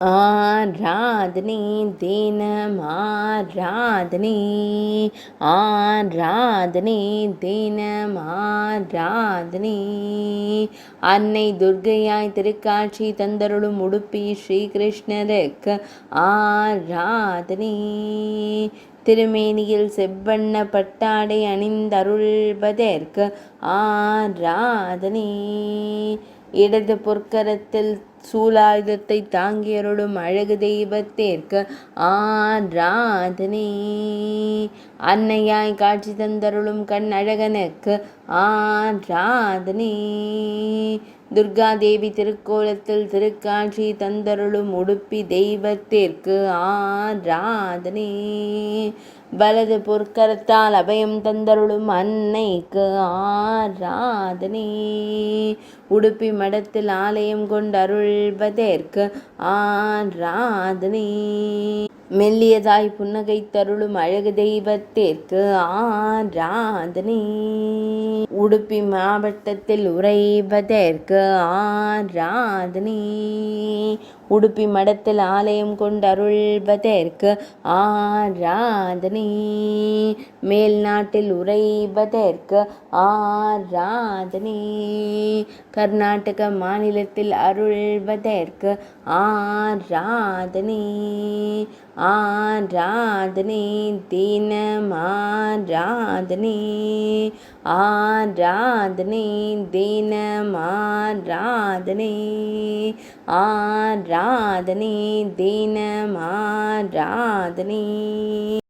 ஆராதனை தினம் ஆராதனை, ஆராதனை தினம் ஆராதனை. அன்னை துர்க்கையாய் திருக்காட்சி தந்தருளும் உடுப்பி ஸ்ரீகிருஷ்ணருக்கு ஆராதனை. திருமேனியில் செவ்வண்ண பட்டாடை அணிந்தருள்வதற்கு ஆராதனை. இடது பொற்கரத்தில் சூலாயுதத்தை தாங்கியருளும் அழகு தெய்வத்திற்கு ஆராதனை. அன்னையாய் காட்சி தந்தருளும் கண் அழகனுக்கு ஆராதனை. துர்காதேவி திருக்கோலத்தில் திருக்காட்சி தந்தருளும் உடுப்பி தெய்வத்திற்கு ஆராதனை. வலது பொற்கரத்தால் அபயம் தந்தருளும் அன்னைக்கு ஆராதனை. உடுப்பி மடத்தில் ஆலயம் கொண்டு அருள்வதற்கு ஆராதனை. மெல்லியதாய் புன்னகை தருளும் அழகு தெய்வத்திற்கு ஆராதனை. உடுப்பி மாவட்டத்தில் உறைவதற்கு ஆராதனை. உடுப்பி மடத்தில் ஆலயம் கொண்டு அருள்வதற்கு ஆராதனை. மேல் நாட்டில் உறைவதற்கு ஆராதனை. கர்நாடக மாநிலத்தில் அருள்வதற்கு ஆராதனை. ஆராதனை தினம் ஆராதனை, ஆராதனை தினம் ஆராதனை, ஆராதனை தினம் ஆராதனை.